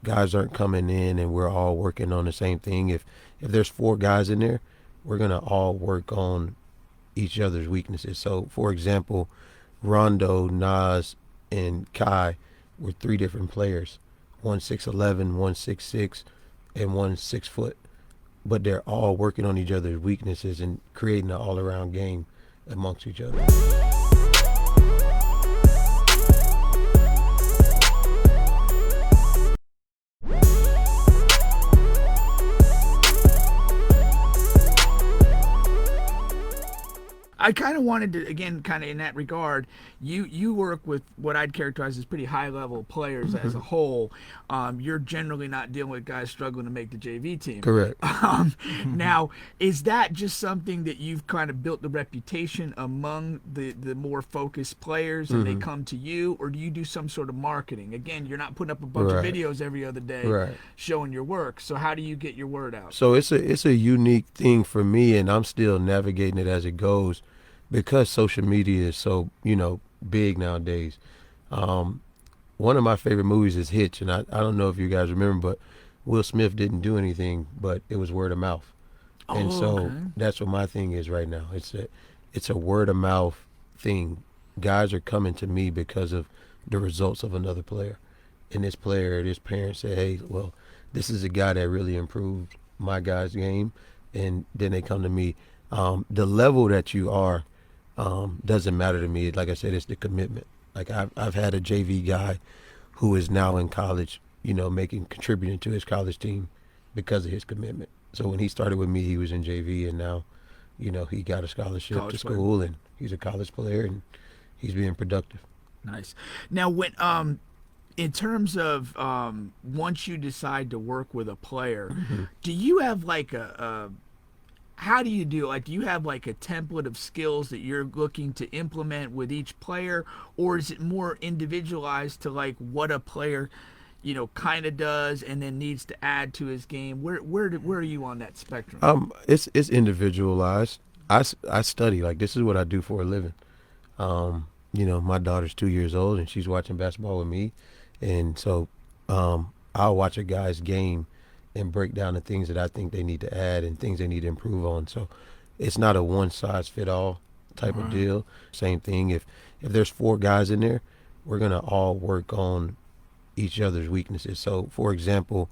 guys aren't coming in and we're all working on the same thing. If there's 4 guys in there, we're gonna all work on each other's weaknesses. So, for example, Rondo, Nas, and Kai were 3 different players. One 6'11", one 6'6", and one 6 foot. But they're all working on each other's weaknesses and creating an all-around game amongst each other. I kind of wanted to, again, kind of in that regard, you work with what I'd characterize as pretty high-level players as a whole. You're generally not dealing with guys struggling to make the JV team. Correct. Now, is that just something that you've kind of built the reputation among the more focused players and they come to you, or do you do some sort of marketing? Again, you're not putting up a bunch of videos every other day showing your work. So how do you get your word out? So it's a unique thing for me, and I'm still navigating it as it goes. Because social media is so, big nowadays. One of my favorite movies is Hitch, and I don't know if you guys remember, but Will Smith didn't do anything, but it was word of mouth. And so that's what my thing is right now. It's a word of mouth thing. Guys are coming to me because of the results of another player. And this parent said, hey, well, this is a guy that really improved my guy's game. And then they come to me. The level that you are, doesn't matter to me. Like I said, it's the commitment. Like I've had a JV guy who is now in college, contributing to his college team because of his commitment. So when he started with me, he was in JV, and now, he got a scholarship to school, and he's a college player, and he's being productive. Nice. Now, when in terms of once you decide to work with a player, do you have like how do you do? Like, do you have like a template of skills that you're looking to implement with each player, or is it more individualized to like what a player, kind of does and then needs to add to his game? Where are you on that spectrum? It's individualized. I study. Like, this is what I do for a living. My daughter's 2 years old and she's watching basketball with me, and so I'll watch a guy's game and break down the things that I think they need to add and things they need to improve on. So it's not a one-size-fit-all type of deal. Same thing. If there's 4 guys in there, we're going to all work on each other's weaknesses. So, for example,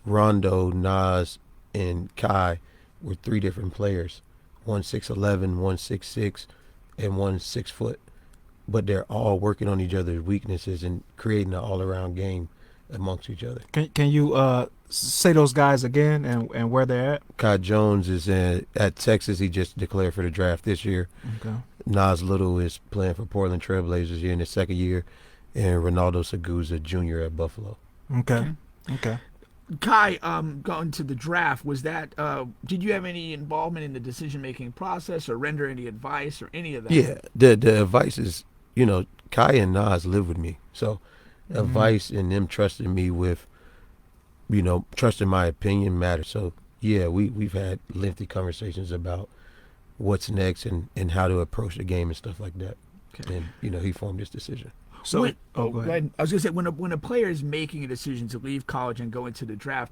Rondo, Nas, and Kai were 3 different players. One 6'11", one 6'6", and one 6 foot. But they're all working on each other's weaknesses and creating an all-around game amongst each other. Can you say those guys again and where they're at? Kai Jones is at Texas. He just declared for the draft this year. Okay. Nas Little is playing for Portland Trailblazers here in his 2nd year, and Ronaldo Seguza Jr. at Buffalo. Okay. Kai, going to the draft, was that did you have any involvement in the decision-making process or render any advice or any of that? Yeah, the advice is, Kai and Nas live with me. So advice and them trusting me with, trusting my opinion matters. So, yeah, we've had lengthy conversations about what's next and how to approach the game and stuff like that. Okay. And, he formed this decision. So, go ahead. I was going to say, when a player is making a decision to leave college and go into the draft,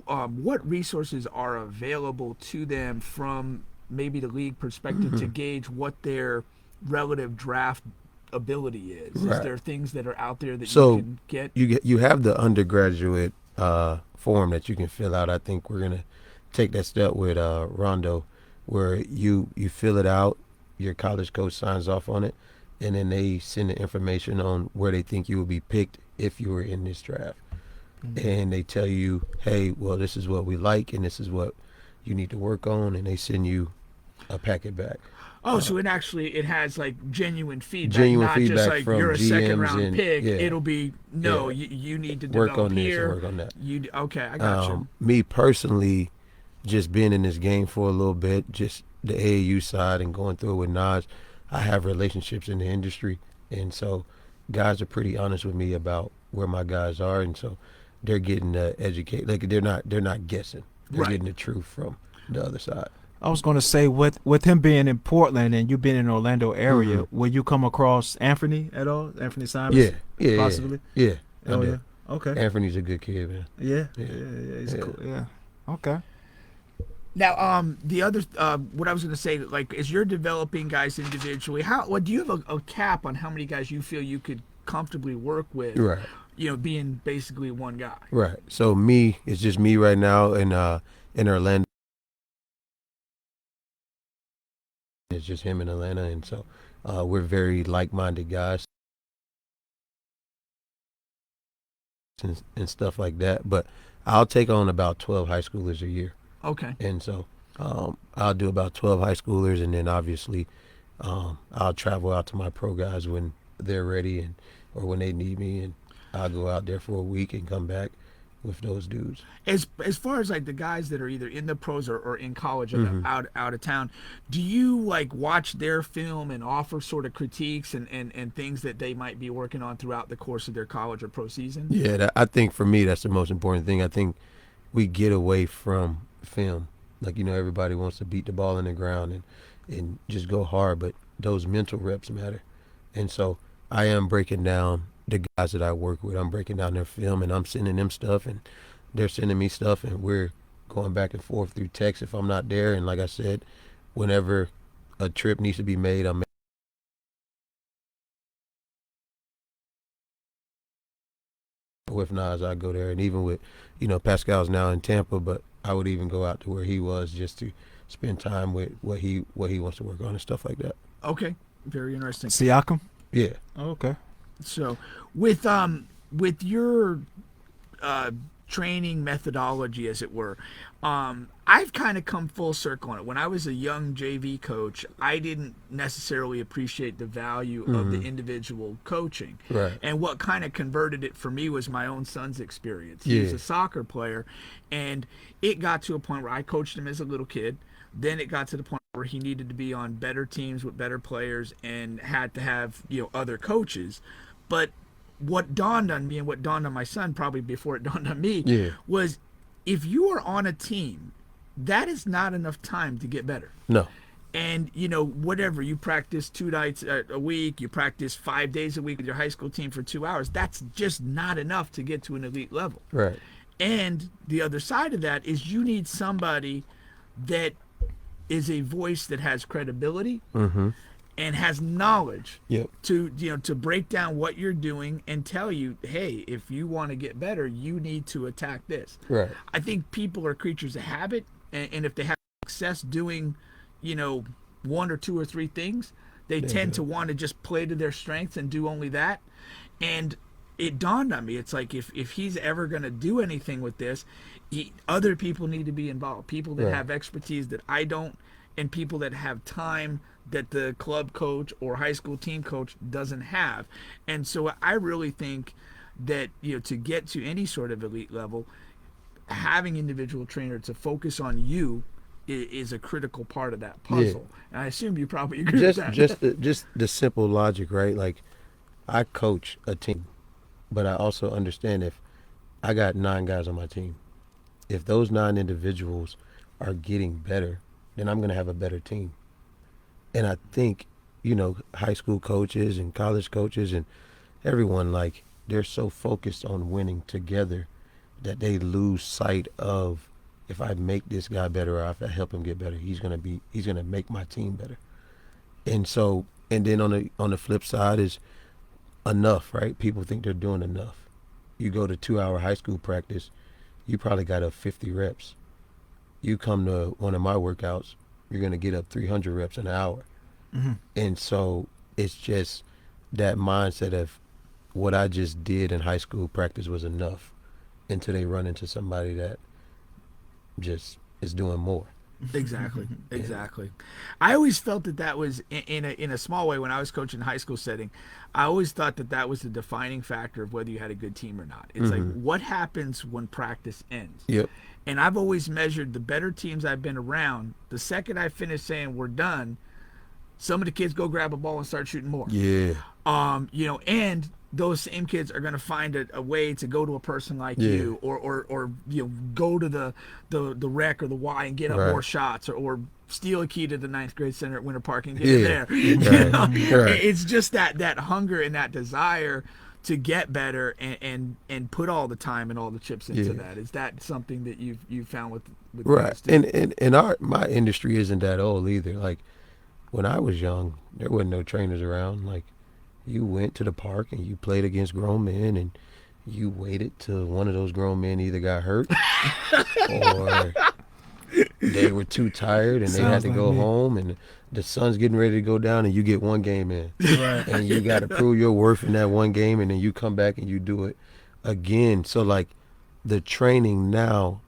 what resources are available to them from maybe the league perspective to gauge what their relative draft ability is? Is there things that are out there that you can get? You have the undergraduate form that you can fill out. I think we're going to take that step with Rondo, where you fill it out, your college coach signs off on it, and then they send the information on where they think you will be picked if you were in this draft. And they tell you, hey, well, this is what we like and this is what you need to work on, and they send you a packet back. Oh, so it has like genuine feedback, not just like from you're a GMs second-round pick. Yeah. It'll be you need to work develop on here. this and work on that. Okay, I got you. Me personally, just being in this game for a little bit, just the AAU side and going through it with Nas, I have relationships in the industry, and so guys are pretty honest with me about where my guys are, and so they're getting educated. Like they're not guessing. They're getting the truth from the other side. I was going to say, with him being in Portland and you being in the Orlando area, will you come across Anthony at all? Anthony Simons? Yeah, possibly. Yeah, Oh, yeah. Okay. Anthony's a good kid, man. Yeah. Yeah. Yeah. He's Yeah. cool. Yeah. Okay. Now, the other, what I was going to say, like, as you're developing guys individually, do you have a cap on how many guys you feel you could comfortably work with? Right. Being basically one guy. Right. So me, it's just me right now in Orlando. It's just him in Atlanta, and so we're very like-minded guys and stuff like that. But I'll take on about 12 high schoolers a year, Okay. and so I'll do about 12 high schoolers, and then obviously I'll travel out to my pro guys when they're ready or when they need me, and I'll go out there for a week and come back with those dudes. As far as like the guys that are either in the pros or in college and Mm-hmm. out of town, do you like watch their film and offer sort of critiques and things that they might be working on throughout the course of their college or pro season? Yeah, I think for me that's the most important thing. I think we get away from film. Like, everybody wants to beat the ball in the ground and just go hard, but those mental reps matter. And so I am breaking down the guys that I work with. I'm breaking down their film, and I'm sending them stuff, and they're sending me stuff, and we're going back and forth through text if I'm not there. And like I said, whenever a trip needs to be made, I'm with Nas, I go there, and even with, Pascal's now in Tampa, but I would even go out to where he was just to spend time with what he wants to work on and stuff like that. Okay, very interesting. Siakam. Yeah. Okay. So with your training methodology, as it were, I've kind of come full circle on it. When I was a young JV coach, I didn't necessarily appreciate the value of the individual coaching. Right. And what kind of converted it for me was my own son's experience. He was Yeah. a soccer player, and it got to a point where I coached him as a little kid. Then it got to the point where he needed to be on better teams with better players and had to have, other coaches. But what dawned on me and what dawned on my son probably before it dawned on me Yeah. was if you are on a team, that is not enough time to get better. No. And whatever you practice 2 nights a week, you practice 5 days a week with your high school team for 2 hours, that's just not enough to get to an elite level. Right. And the other side of that is you need somebody that is a voice that has credibility Mm-hmm. and has knowledge Yep. to break down what you're doing and tell you, hey, if you want to get better, you need to attack this. Right. I think people are creatures of habit, and if they have success doing, one or two or three things, they tend to want to just play to their strengths and do only that. And it dawned on me, it's like if he's ever going to do anything with this, other people need to be involved. People that Right. have expertise that I don't, and people that have time that the club coach or high school team coach doesn't have. And so I really think that, to get to any sort of elite level, having individual trainer to focus on you is a critical part of that puzzle. And I assume you probably agree Just with that. just the simple logic, right? Like, I coach a team, but I also understand if I got 9 guys on my team, if those 9 individuals are getting better, then I'm going to have a better team. And I think, high school coaches and college coaches and everyone, like, they're so focused on winning together that they lose sight of, if I make this guy better or if I help him get better, he's going to make my team better. And so, and then on the flip side is enough, right? People think they're doing enough. You go to 2-hour high school practice, you probably got up 50 reps. You come to one of my workouts, you're going to get up 300 reps an hour. Mm-hmm. And so it's just that mindset of what I just did in high school practice was enough until they run into somebody that just is doing more. Exactly. I always felt that was in a small way when I was coaching high school setting. I always thought that was the defining factor of whether you had a good team or not. It's like, what happens when practice ends? Yep. And I've always measured the better teams I've been around. The second I finish saying we're done, some of the kids go grab a ball and start shooting more. Yeah. And those same kids are going to find a way to go to a person like Yeah. you, or go to the rec or the Y and get up Right. more shots, or steal a key to the 9th grade center at Winter Park and get Yeah. in there. Right. Right. It's just that hunger and that desire to get better and put all the time and all the chips into Yeah. that. Is that something that you've found with Right. guys too? And my industry isn't that old either. Like when I was young, there wasn't no trainers around. Like you went to the park and you played against grown men and you waited till one of those grown men either got hurt or they were too tired and they had Sounds to like go me. home and the sun's getting ready to go down and you get one game in. Right. And you got to prove your worth in that one game and then you come back and you do it again. So like the training now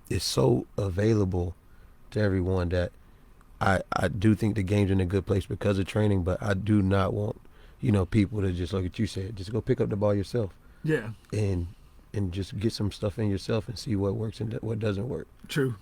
is so available to everyone that I do think the game's in a good place because of training, but I do not want, people to just like what you said, just go pick up the ball yourself Yeah. and just get some stuff in yourself and see what works and what doesn't work. True.